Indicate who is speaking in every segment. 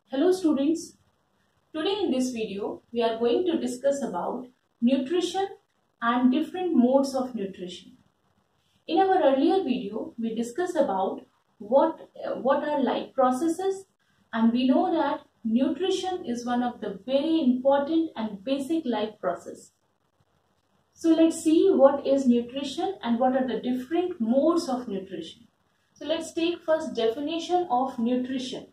Speaker 1: Hello students, today in this video we are going to discuss about nutrition and different modes of nutrition. In our earlier video we discussed about what are life processes, and we know that nutrition is one of the very important and basic life process. So let's see what is nutrition and what are the different modes of nutrition. So let's take first definition of nutrition.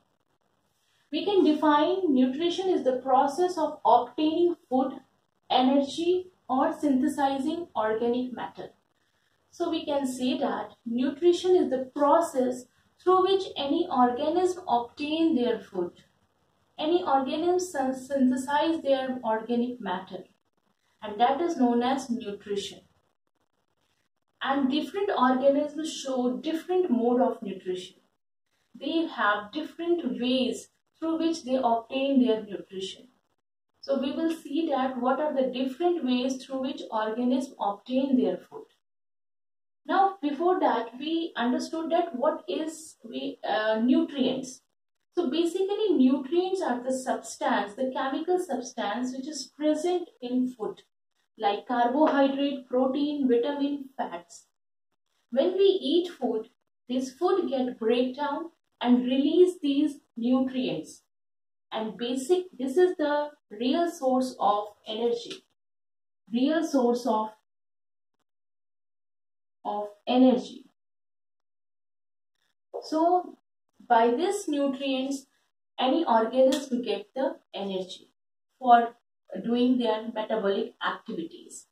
Speaker 1: We can define nutrition is the process of obtaining food, energy, or synthesizing organic matter. So we can say that nutrition is the process through which any organism obtain their food. Any organism synthesize their organic matter, and that is known as nutrition. And different organisms show different mode of nutrition. They have different ways through which they obtain their nutrition. So we will see that what are the different ways through which organisms obtain their food. Now before that we understood that what is nutrients. So basically nutrients are the substance, the chemical substance which is present in food like carbohydrate, protein, vitamin, fats. When we eat food, this food get breakdown and release these nutrients, and this is the real source of energy, real source of energy. So by this nutrients any organism will get the energy for doing their metabolic activities.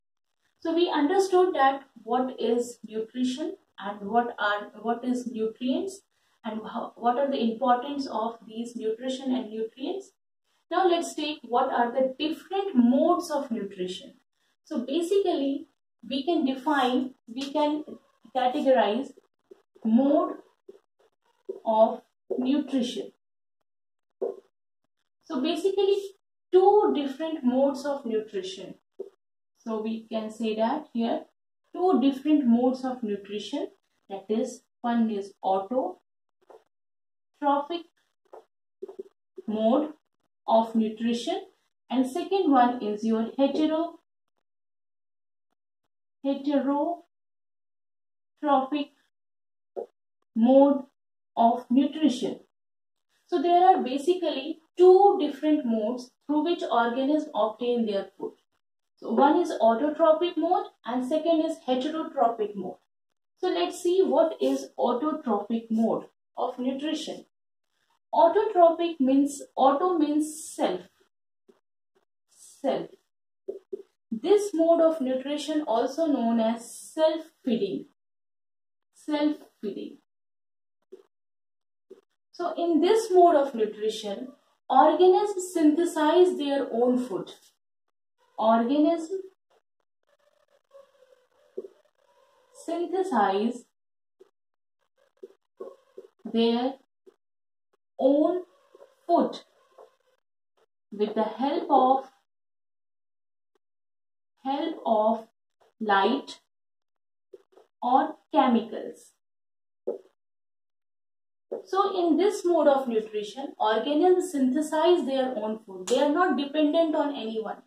Speaker 1: So we understood that what is nutrition and what is nutrients, and what are the importance of these nutrition and nutrients. Now let's take what are the different modes of nutrition. So basically we can categorize mode of nutrition. So basically two different modes of nutrition. So we can say that here two different modes of nutrition, that is one is autotrophic mode of nutrition and second one is your heterotrophic mode of nutrition. So there are basically two different modes through which organisms obtain their food. So one is autotrophic mode and second is heterotrophic mode. So let's see what is autotrophic mode of nutrition. Autotrophic means, auto means self. This mode of nutrition also known as self-feeding. So in this mode of nutrition, organisms synthesize their own food. Organisms synthesize their own food with the help of light or chemicals. So in this mode of nutrition, organisms synthesize their own food. They are not dependent on anyone.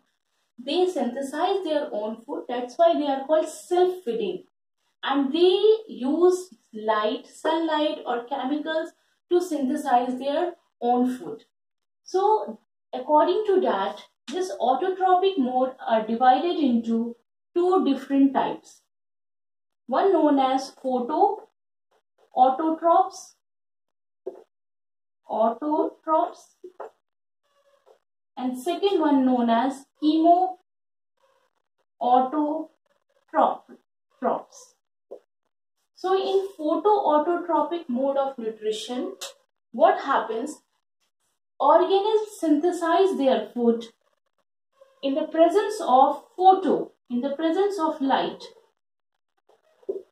Speaker 1: They synthesize their own food. That's why they are called self-feeding. And they use light, sunlight or chemicals to synthesize their own food. So according to that, this autotrophic mode are divided into two different types. One known as autotrophs, and second one known as chemoautotrophs. So in autotrophic mode of nutrition, what happens? Organisms synthesize their food in the presence of in the presence of light.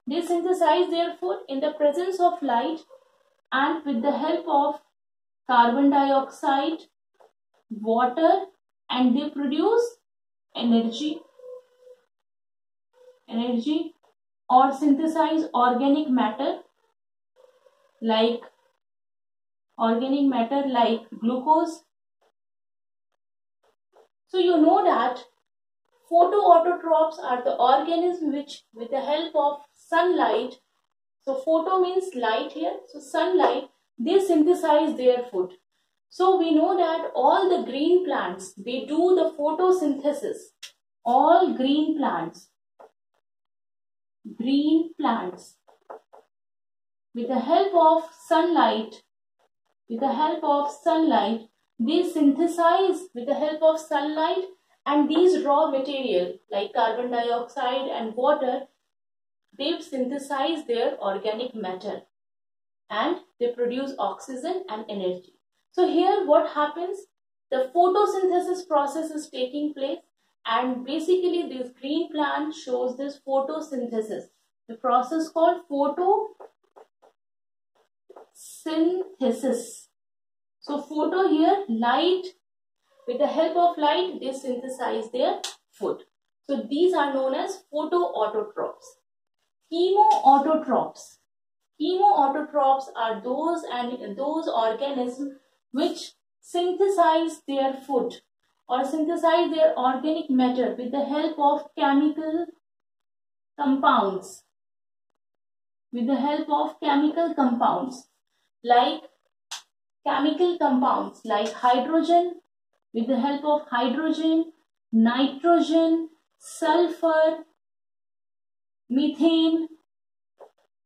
Speaker 1: They synthesize their food in the presence of light and with the help of carbon dioxide, water, and they produce energy or synthesize organic matter like organic matter like glucose. So you know that photoautotrophs are the organisms which, with the help of sunlight, so photo means light here, so sunlight, they synthesize their food. So we know that all the green plants, they do the photosynthesis. All green plants, with the help of sunlight, they synthesize with the help of sunlight, and these raw material like carbon dioxide and water, they synthesize their organic matter and they produce oxygen and energy. So here what happens? The photosynthesis process is taking place, and basically this green plant shows this photosynthesis. The process called photosynthesis. So photo here, light, with the help of light they synthesize their food. So these are known as photoautotrophs. Chemoautotrophs. Chemoautotrophs are those organisms which synthesize their food or synthesize their organic matter with the help of chemical compounds. Like hydrogen, with the help of hydrogen, nitrogen, sulfur, methane.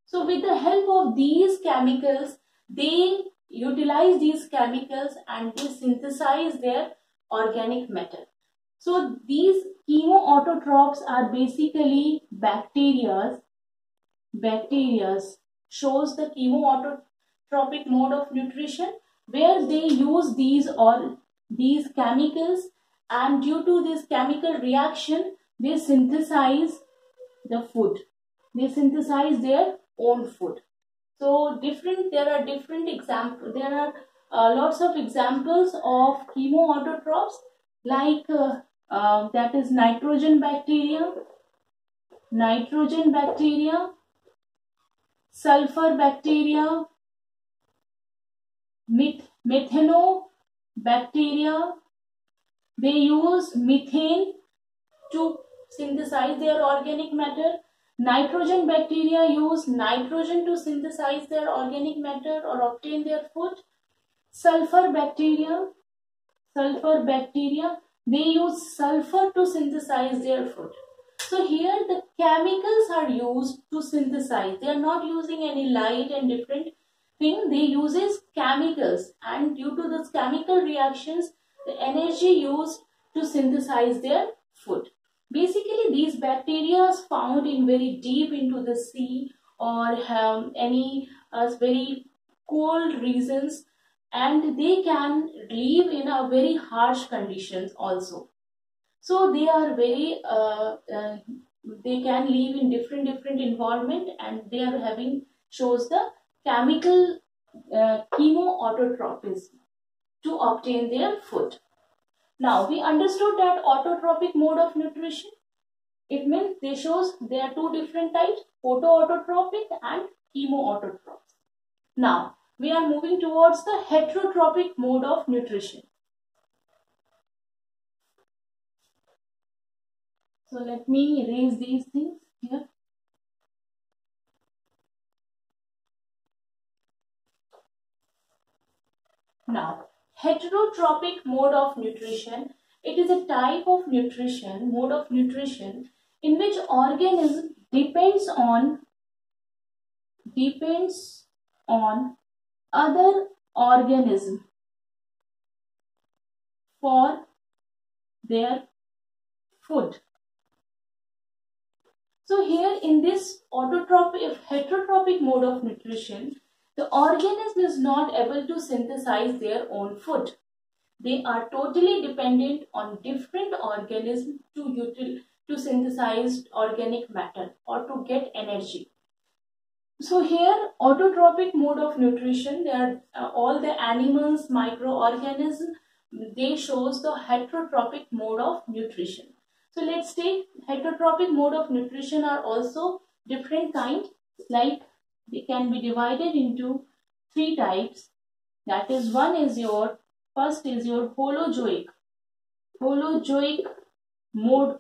Speaker 1: So with the help of these chemicals, they utilize these chemicals and they synthesize their organic matter. So these chemoautotrophs are basically bacteria. Shows the chemoautotropic mode of nutrition, where they use these chemicals, and due to this chemical reaction they synthesize the food. They synthesize their own food. So there are different examples. There are lots of examples of chemoautotrophs, like that is nitrogen bacteria, sulfur bacteria, methanobacteria. They use methane to synthesize their organic matter. Nitrogen bacteria use nitrogen to synthesize their organic matter or obtain their food. Sulfur bacteria, they use sulfur to synthesize their food. So here the chemicals are used to synthesize. They are not using any light and different thing. They uses chemicals, and due to this chemical reactions, the energy used to synthesize their food. Basically, these bacteria are found in very deep into the sea or any very cold regions, and they can live in a very harsh conditions also. So they are very they can live in different environment, and they are having shows the chemical chemoautotropism to obtain their food. Now we understood that autotrophic mode of nutrition. It means there are two different types, photoautotrophic and chemoautotrophs. Now we are moving towards the heterotrophic mode of nutrition. So let me erase these things here. Now, heterotrophic mode of nutrition, it is a type of mode of nutrition in which organism depends on other organism for their food. So here in this heterotrophic mode of nutrition, the organism is not able to synthesize their own food. They are totally dependent on different organisms to synthesize organic matter or to get energy. So here, autotrophic mode of nutrition, they are all the animals, microorganisms, they shows the heterotrophic mode of nutrition. So let's take heterotrophic mode of nutrition are also different kinds, like they can be divided into three types. That is, first is your holozoic mode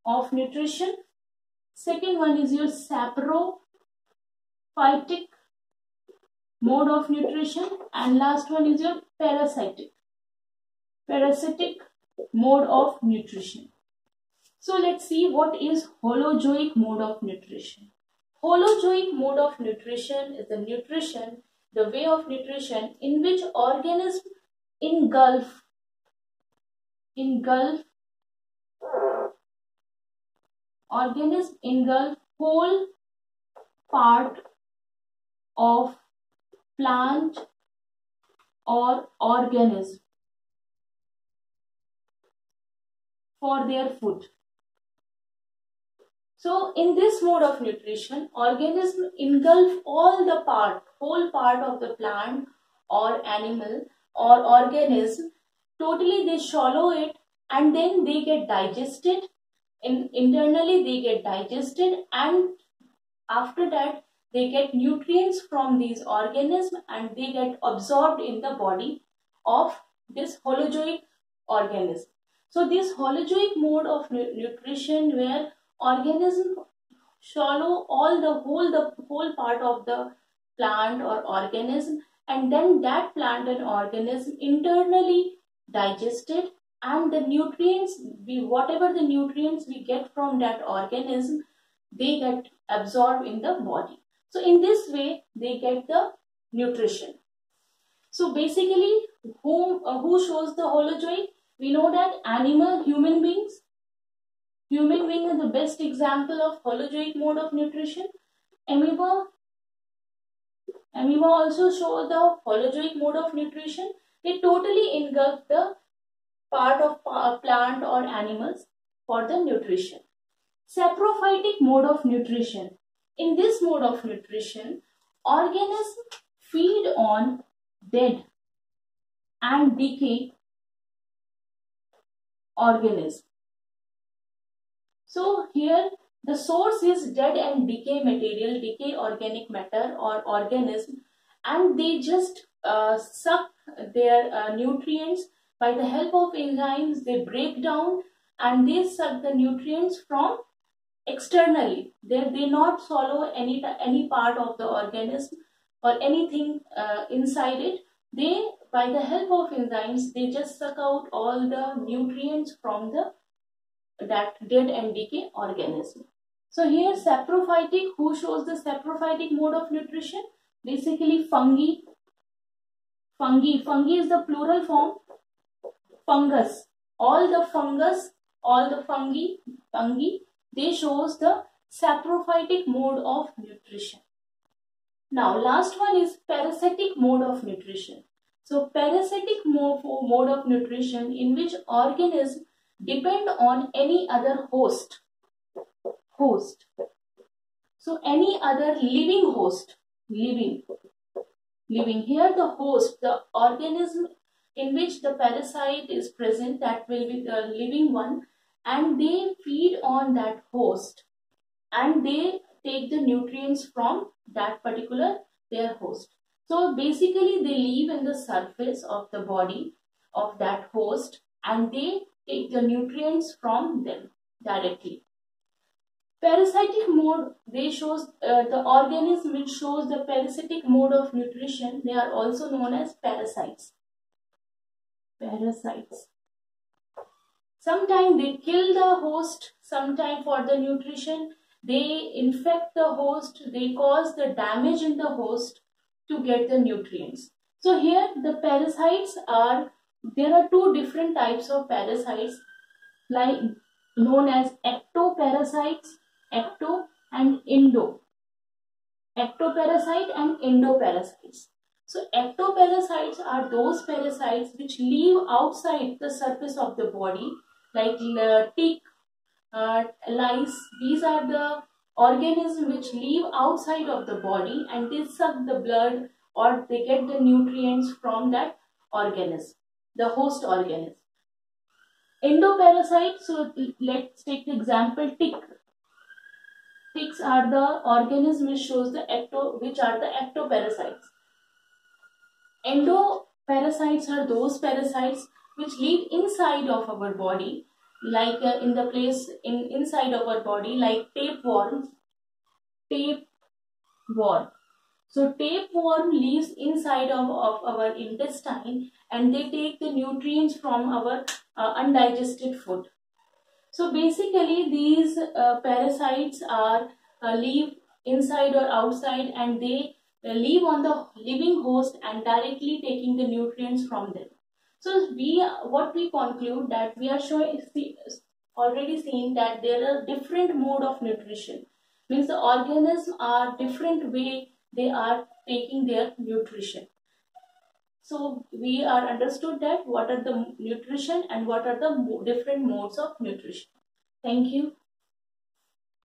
Speaker 1: of nutrition. Second one is your saprophytic mode of nutrition, and last one is your parasitic mode of nutrition. So let's see what is holozoic mode of nutrition. Holozoic mode of nutrition is the way of nutrition in which organism engulf whole part of plant or organism for their food. So in this mode of nutrition, organism engulf whole part of the plant or animal or organism. Totally they swallow it, and then they get digested. Internally they get digested, and after that they get nutrients from these organisms and they get absorbed in the body of this holozoic organism. So this holozoic mode of nutrition, where organism swallow the whole part of the plant or organism, and then that plant and organism internally digested, and the nutrients, whatever the nutrients we get from that organism, they get absorbed in the body. So in this way they get the nutrition. So basically, who shows the holozoic? We know that human beings are the best example of holozoic mode of nutrition. Amoeba also show the holozoic mode of nutrition. They totally engulf the part of plant or animals for the nutrition. Saprophytic mode of nutrition. In this mode of nutrition, organisms feed on dead and decay organisms. So here the source is dead and decay material, decay organic matter or organism, and they just suck their nutrients by the help of enzymes. They break down and they suck the nutrients from externally. They not swallow any part of the organism or anything inside it. They, by the help of enzymes, they just suck out all the nutrients from that dead and decay organism. So here saprophytic, who shows the saprophytic mode of nutrition? Basically fungi. Fungi is the plural form. Fungus. All the fungi, they shows the saprophytic mode of nutrition. Now last one is parasitic mode of nutrition. So parasitic mode of nutrition, in which organisms depend on any other host. So any other living host. Living. Here the host, the organism in which the parasite is present, that will be the living one, and they feed on that host and they take the nutrients from that particular their host. So basically they live in the surface of the body of that host and they take the nutrients from them directly. Parasitic mode, they shows the organism which shows the parasitic mode of nutrition. They are also known as parasites. Sometimes they kill the host, sometimes for the nutrition. They infect the host, they cause the damage in the host to get the nutrients. So here the parasites there are two different types of parasites, like known as ectoparasites, ecto and endo. Ectoparasite and endoparasites. So ectoparasites are those parasites which live outside the surface of the body, like tick, lice. These are the organisms which live outside of the body and they suck the blood or they get the nutrients from that organism, the host organism. Endoparasites, so let's take the example tick. Ticks are the organism which are the ectoparasites. Endoparasites are those parasites which live inside of our body, like in the place inside of our body, like tapeworm. Tapeworm. So tapeworm lives inside of our intestine, and they take the nutrients from our undigested food. So basically these parasites are live inside or outside, and they live on the living host and directly taking the nutrients from them. So what we conclude that we are showing already seen that there are different mode of nutrition, means the organisms are different way they are taking their nutrition. So we are understood that what are the nutrition and what are the different modes of nutrition. Thank you.